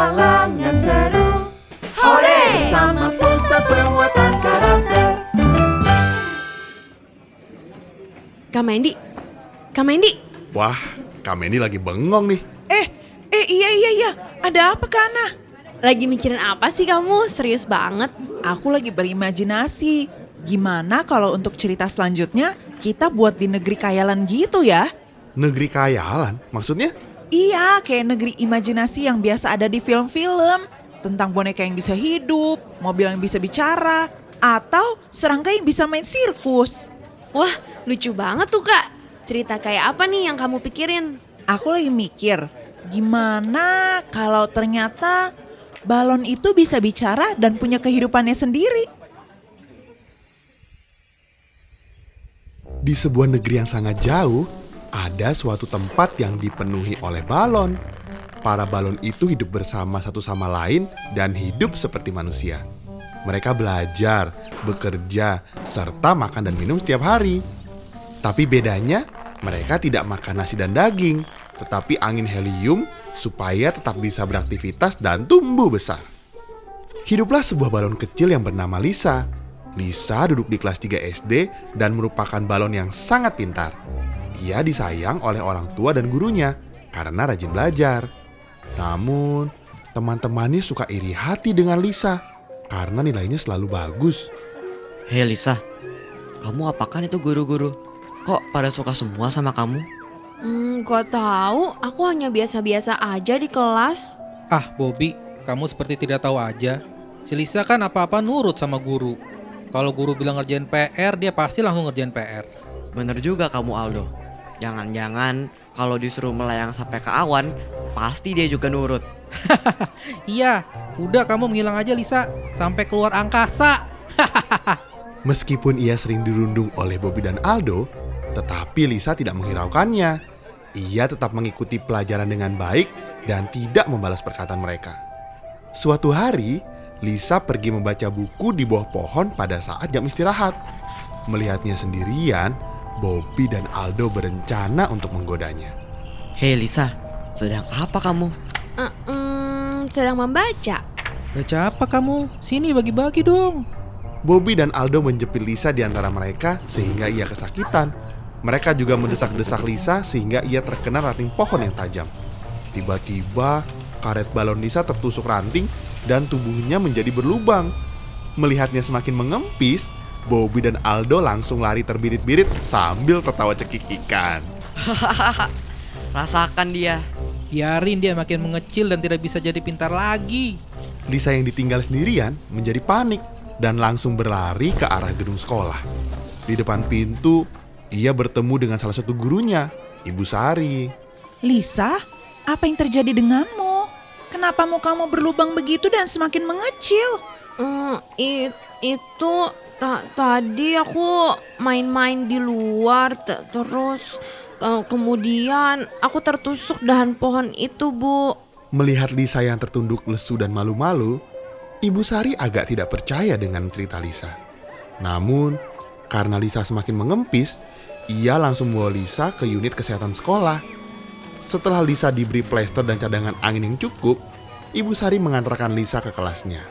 petualangan seru. Hore! Bersama pusat penguatan karakter. Kak Mendy, Kak Mendy. Wah, Kak Mendy lagi bengong nih. Iya. Ada apa, Kana? Lagi mikirin apa sih kamu? Serius banget. Aku lagi berimajinasi. Gimana kalau untuk cerita selanjutnya kita buat di negeri khayalan gitu ya? Negeri khayalan? Maksudnya? Iya, kayak negeri imajinasi yang biasa ada di film-film. Tentang boneka yang bisa hidup, mobil yang bisa bicara, atau serangga yang bisa main sirkus. Wah, lucu banget tuh Kak. Cerita kayak apa nih yang kamu pikirin? Aku lagi mikir, gimana kalau ternyata balon itu bisa bicara dan punya kehidupannya sendiri? Di sebuah negeri yang sangat jauh, ada suatu tempat yang dipenuhi oleh balon. Para balon itu hidup bersama satu sama lain dan hidup seperti manusia. Mereka belajar, bekerja, serta makan dan minum setiap hari. Tapi bedanya, mereka tidak makan nasi dan daging, tetapi angin helium supaya tetap bisa beraktivitas dan tumbuh besar. Hiduplah sebuah balon kecil yang bernama Lisa. Lisa duduk di kelas 3 SD dan merupakan balon yang sangat pintar. Ia disayang oleh orang tua dan gurunya karena rajin belajar. Namun, teman-temannya suka iri hati dengan Lisa karena nilainya selalu bagus. Hei Lisa, kamu apakan itu guru-guru? Kok pada suka semua sama kamu? Gak tahu. Aku hanya biasa-biasa aja di kelas. Ah, Bobby, kamu seperti tidak tahu aja. Si Lisa kan apa-apa nurut sama guru. Kalau guru bilang ngerjain PR, dia pasti langsung ngerjain PR. Bener juga kamu Aldo. Jangan-jangan kalau disuruh melayang sampai ke awan, pasti dia juga nurut. Iya, udah kamu menghilang aja Lisa, sampai keluar angkasa. Meskipun ia sering dirundung oleh Bobby dan Aldo, tetapi Lisa tidak menghiraukannya. Ia tetap mengikuti pelajaran dengan baik dan tidak membalas perkataan mereka. Suatu hari, Lisa pergi membaca buku di bawah pohon pada saat jam istirahat. Melihatnya sendirian, Bobby dan Aldo berencana untuk menggodanya. Hei Lisa, sedang apa kamu? Sedang membaca. Baca apa kamu? Sini bagi-bagi dong. Bobby dan Aldo menjepit Lisa di antara mereka sehingga ia kesakitan. Mereka juga mendesak-desak Lisa sehingga ia terkena ranting pohon yang tajam. Tiba-tiba, karet balon Lisa tertusuk ranting dan tubuhnya menjadi berlubang. Melihatnya semakin mengempis, Bobby dan Aldo langsung lari terbirit-birit sambil tertawa cekikikan. Rasakan dia. Biarin dia makin mengecil dan tidak bisa jadi pintar lagi. Lisa yang ditinggal sendirian menjadi panik dan langsung berlari ke arah gedung sekolah. Di depan pintu, ia bertemu dengan salah satu gurunya, Ibu Sari. Lisa, apa yang terjadi denganmu? Kenapa mukamu berlubang begitu dan semakin mengecil? Itu tadi aku main-main di luar, terus kemudian aku tertusuk dahan pohon itu, Bu. Melihat Lisa yang tertunduk lesu dan malu-malu, Ibu Sari agak tidak percaya dengan cerita Lisa. Namun, karena Lisa semakin mengempis, ia langsung membawa Lisa ke unit kesehatan sekolah. Setelah Lisa diberi plester dan cadangan angin yang cukup, Ibu Sari mengantarkan Lisa ke kelasnya.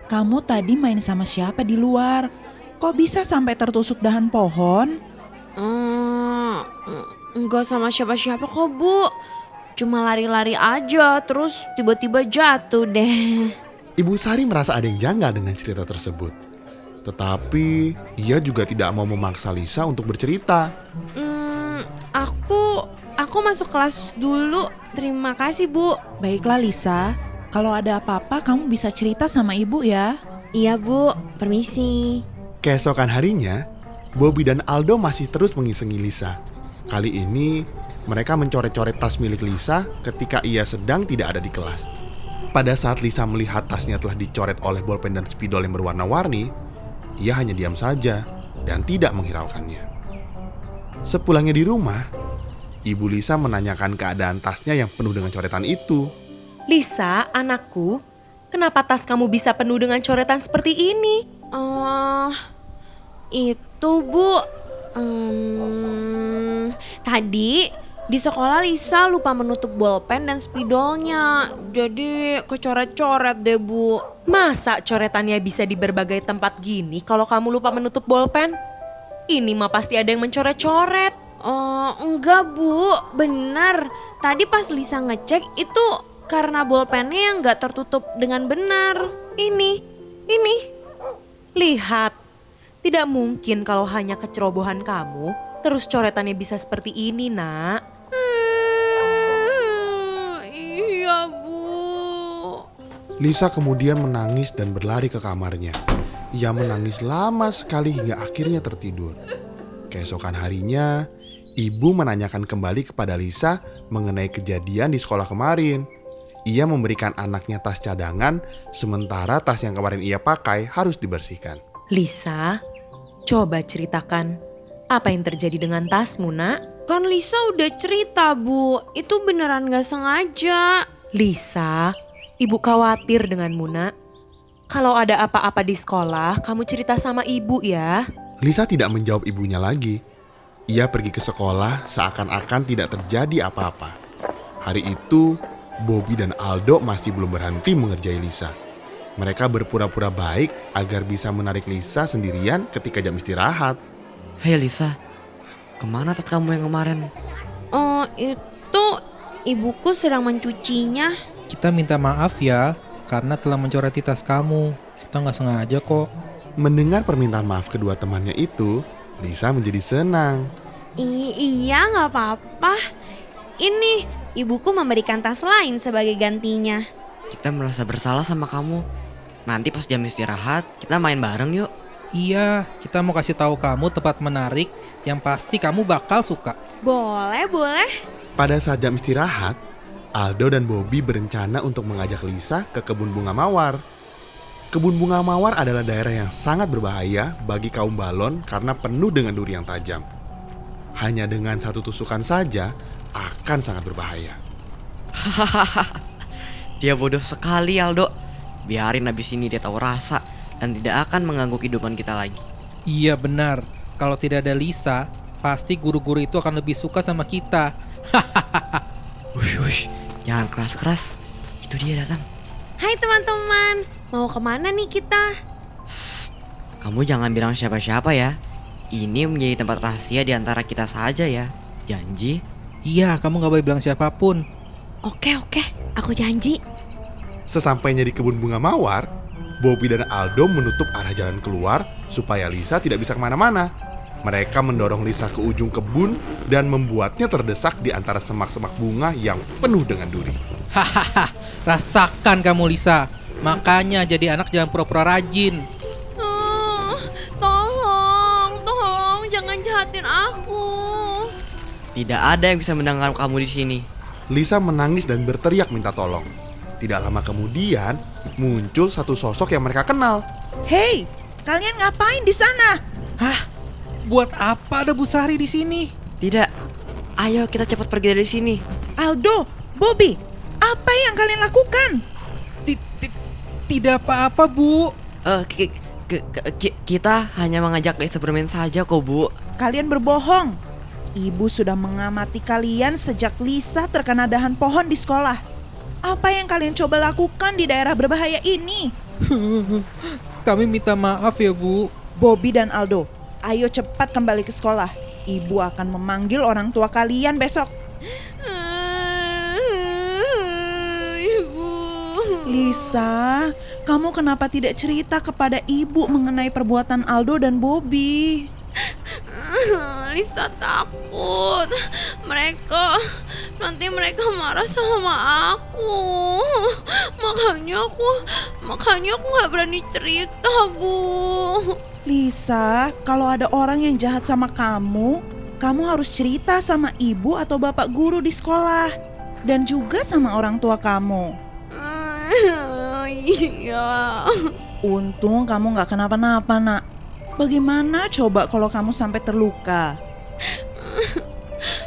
Kamu tadi main sama siapa di luar? Kok bisa sampai tertusuk dahan pohon? Enggak sama siapa-siapa kok, Bu. Cuma lari-lari aja, terus tiba-tiba jatuh deh. Ibu Sari merasa ada yang janggal dengan cerita tersebut. Tetapi ia juga tidak mau memaksa Lisa untuk bercerita. Aku masuk kelas dulu. Terima kasih, Bu. Baiklah Lisa, kalau ada apa-apa kamu bisa cerita sama ibu ya. Iya, Bu. Permisi. Keesokan harinya, Bobby dan Aldo masih terus mengisengi Lisa. Kali ini, mereka mencoret-coret tas milik Lisa ketika ia sedang tidak ada di kelas. Pada saat Lisa melihat tasnya telah dicoret oleh bolpen dan spidol yang berwarna-warni, ia hanya diam saja dan tidak menghiraukannya. Sepulangnya di rumah, Ibu Lisa menanyakan keadaan tasnya yang penuh dengan coretan itu. Lisa, anakku, kenapa tas kamu bisa penuh dengan coretan seperti ini? Itu, Bu. Tadi Di sekolah Lisa lupa menutup bolpen dan spidolnya. Jadi kecoret-coret deh, Bu. Masa coretannya bisa di berbagai tempat gini kalau kamu lupa menutup bolpen? Ini mah pasti ada yang mencoret-coret. Oh, enggak, Bu. Bener. Tadi pas Lisa ngecek itu karena bolpennya yang nggak tertutup dengan benar. Ini. Lihat, tidak mungkin kalau hanya kecerobohan kamu, terus coretannya bisa seperti ini, Nak. Iya, Bu. Lisa kemudian menangis dan berlari ke kamarnya. Ia menangis lama sekali hingga akhirnya tertidur. Keesokan harinya, ibu menanyakan kembali kepada Lisa mengenai kejadian di sekolah kemarin. Ia memberikan anaknya tas cadangan, sementara tas yang kemarin ia pakai harus dibersihkan. Lisa, coba ceritakan apa yang terjadi dengan tasmu, Nak? Kan Lisa udah cerita, Bu. Itu beneran gak sengaja. Lisa, ibu khawatir denganmu, Nak. Kalau ada apa-apa di sekolah, kamu cerita sama ibu ya. Lisa tidak menjawab ibunya lagi. Ia pergi ke sekolah seakan-akan tidak terjadi apa-apa. Hari itu, Bobby dan Aldo masih belum berhenti mengerjai Lisa. Mereka berpura-pura baik agar bisa menarik Lisa sendirian ketika jam istirahat. Hei Lisa, kemana tas kamu yang kemarin? Oh, itu ibuku sedang mencucinya. Kita minta maaf ya, karena telah mencoreti tas kamu. Kita nggak sengaja kok. Mendengar permintaan maaf kedua temannya itu, Lisa menjadi senang. Iya, nggak apa-apa. Ini ibuku memberikan tas lain sebagai gantinya. Kita merasa bersalah sama kamu. Nanti pas jam istirahat, kita main bareng yuk. Iya, kita mau kasih tahu kamu tempat menarik yang pasti kamu bakal suka. Boleh. Pada saat jam istirahat, Aldo dan Bobby berencana untuk mengajak Lisa ke kebun bunga mawar. Kebun bunga mawar adalah daerah yang sangat berbahaya bagi kaum balon karena penuh dengan duri yang tajam. Hanya dengan satu tusukan saja akan sangat berbahaya. Dia bodoh sekali Aldo. Biarin abis ini dia tahu rasa dan tidak akan mengganggu kehidupan kita lagi. Iya benar, kalau tidak ada Lisa, pasti guru-guru itu akan lebih suka sama kita. Wush, jangan keras-keras. Itu dia datang. Hai teman-teman, mau kemana nih kita? Shh, kamu jangan bilang siapa-siapa ya. Ini menjadi tempat rahasia di antara kita saja ya. Janji? Iya, kamu gak boleh bilang siapapun. Oke, aku janji. Sesampainya di kebun bunga mawar, Bobby dan Aldo menutup arah jalan keluar supaya Lisa tidak bisa kemana-mana. Mereka mendorong Lisa ke ujung kebun dan membuatnya terdesak di antara semak-semak bunga yang penuh dengan duri. Hahaha, rasakan kamu Lisa. Makanya jadi anak jangan pura-pura rajin. Tolong, jangan jahatin aku. Tidak ada yang bisa mendengar kamu di sini. Lisa menangis dan berteriak minta tolong. Tidak lama kemudian, muncul satu sosok yang mereka kenal. Hei, kalian ngapain di sana? Hah? Buat apa ada Bu Sari di sini? Tidak. Ayo kita cepat pergi dari sini. Aldo, Bobby, apa yang kalian lakukan? Tidak apa-apa, Bu. Kita hanya mengajak Lisa bermain saja kok, Bu. Kalian berbohong. Ibu sudah mengamati kalian sejak Lisa terkena dahan pohon di sekolah. Apa yang kalian coba lakukan di daerah berbahaya ini? Kami minta maaf ya, Bu. Bobby dan Aldo, ayo cepat kembali ke sekolah. Ibu akan memanggil orang tua kalian besok. Ibu. Lisa, kamu kenapa tidak cerita kepada ibu mengenai perbuatan Aldo dan Bobby? Lisa takut. Nanti mereka marah sama aku. Makanya aku gak berani cerita, Bu. Lisa, kalau ada orang yang jahat sama kamu harus cerita sama ibu atau bapak guru di sekolah. Dan juga sama orang tua kamu. Iya. Untung kamu gak kenapa-napa, nak. Bagaimana coba kalau kamu sampai terluka?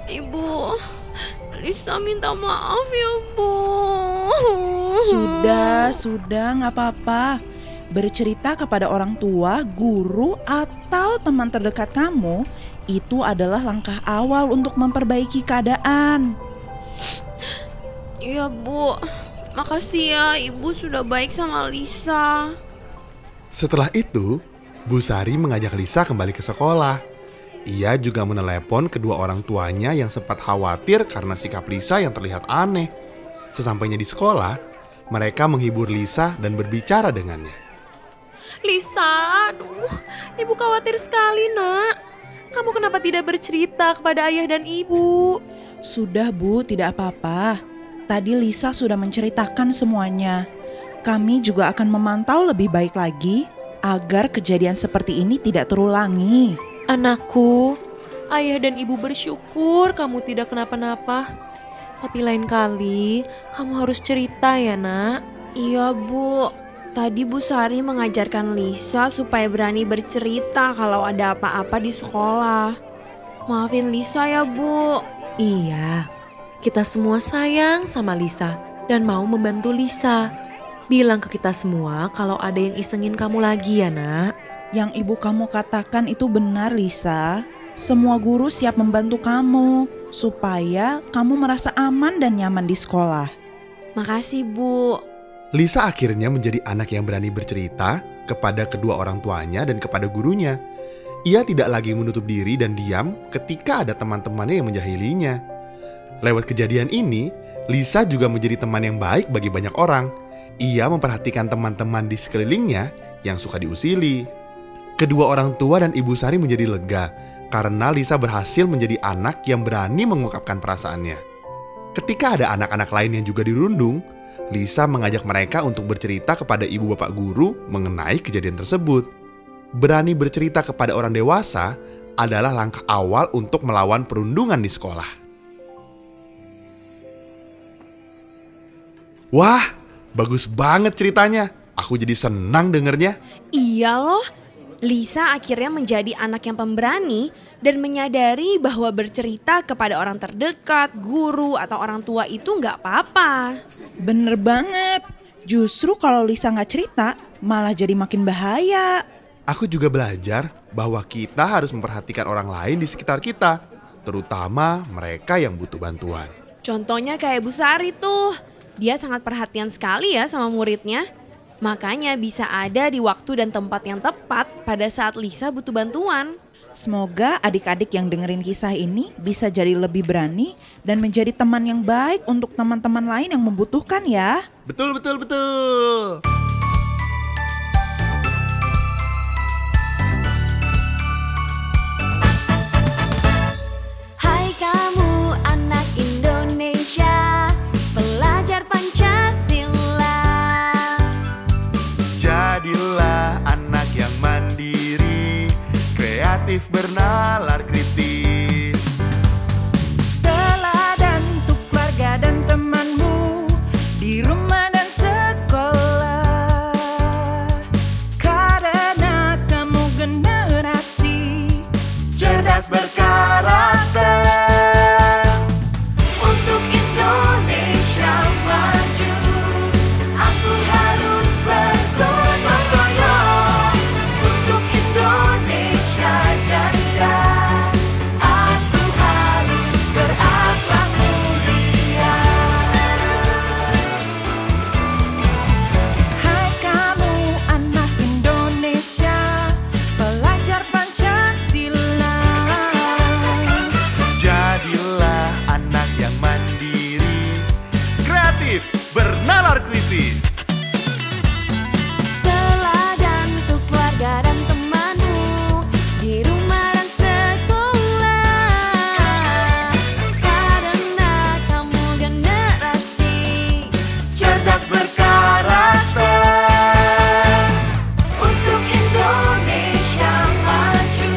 Ibu, Lisa minta maaf ya, Bu. Sudah, gak apa-apa. Bercerita kepada orang tua, guru, atau teman terdekat kamu Itu adalah langkah awal untuk memperbaiki keadaan. Iya Bu, makasih ya Ibu sudah baik sama Lisa. Setelah itu, Bu Sari mengajak Lisa kembali ke sekolah. Ia juga menelepon kedua orang tuanya yang sempat khawatir karena sikap Lisa yang terlihat aneh. Sesampainya di sekolah, mereka menghibur Lisa dan berbicara dengannya. Lisa, aduh, ibu khawatir sekali nak. Kamu kenapa tidak bercerita kepada ayah dan ibu? Sudah Bu, tidak apa-apa. Tadi Lisa sudah menceritakan semuanya. Kami juga akan memantau lebih baik lagi agar kejadian seperti ini tidak terulangi. Anakku, ayah dan ibu bersyukur kamu tidak kenapa-napa. Tapi lain kali kamu harus cerita ya nak. Iya Bu, tadi Bu Sari mengajarkan Lisa supaya berani bercerita kalau ada apa-apa di sekolah. Maafin Lisa ya Bu. Iya, kita semua sayang sama Lisa dan mau membantu Lisa. Bilang ke kita semua kalau ada yang isengin kamu lagi ya nak. Yang ibu kamu katakan itu benar Lisa. Semua guru siap membantu kamu supaya kamu merasa aman dan nyaman di sekolah. Makasih Bu. Lisa akhirnya menjadi anak yang berani bercerita kepada kedua orang tuanya dan kepada gurunya. Ia tidak lagi menutup diri dan diam ketika ada teman-temannya yang menjahilinya. Lewat kejadian ini, Lisa juga menjadi teman yang baik bagi banyak orang. Ia memperhatikan teman-teman di sekelilingnya yang suka diusili. Kedua orang tua dan Ibu Sari menjadi lega karena Lisa berhasil menjadi anak yang berani mengungkapkan perasaannya. Ketika ada anak-anak lain yang juga dirundung, Lisa mengajak mereka untuk bercerita kepada ibu bapak guru mengenai kejadian tersebut. Berani bercerita kepada orang dewasa adalah langkah awal untuk melawan perundungan di sekolah. Wah, bagus banget ceritanya. Aku jadi senang dengernya. Iya loh, Lisa akhirnya menjadi anak yang pemberani dan menyadari bahwa bercerita kepada orang terdekat, guru, atau orang tua itu nggak apa-apa. Bener banget. Justru kalau Lisa nggak cerita, malah jadi makin bahaya. Aku juga belajar bahwa kita harus memperhatikan orang lain di sekitar kita, terutama mereka yang butuh bantuan. Contohnya kayak Bu Sari tuh, dia sangat perhatian sekali ya sama muridnya. Makanya bisa ada di waktu dan tempat yang tepat pada saat Lisa butuh bantuan. Semoga adik-adik yang dengerin kisah ini bisa jadi lebih berani dan menjadi teman yang baik untuk teman-teman lain yang membutuhkan ya. Betul, betul, betul. Hai kamu anak Indonesia, pelajar Pancasila. Jadilah anak yang mandiri, kreatif bernalar kritis. Teladan untuk keluarga dan temanmu di rumah dan sekolah. Karena kamu generasi cerdas berkarakter. Untuk Indonesia maju, aku harus bergotong royong. Untuk Indonesia jaya, aku harus berakhlak mulia. Hai kamu anak Indonesia, pelajar Pancasila. Jadilah anak yang mandiri, kreatif bernalar kritis. Teladan untuk keluarga dan temanmu di rumah dan sekolah. Karena kamu generasi Cerdas berkarakter. untuk Indonesia maju,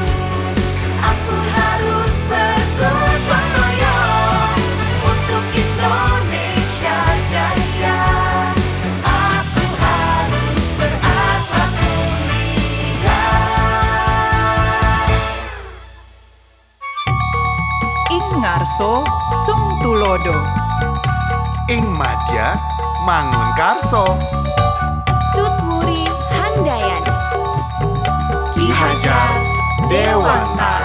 aku harus bergotong royong. Untuk Indonesia jaya, aku harus berakhlak mulia. Ing ngarso sung tulodo. Ing madya mangun karso. Tutwuri Handayani, Ki Hajar Dewantara.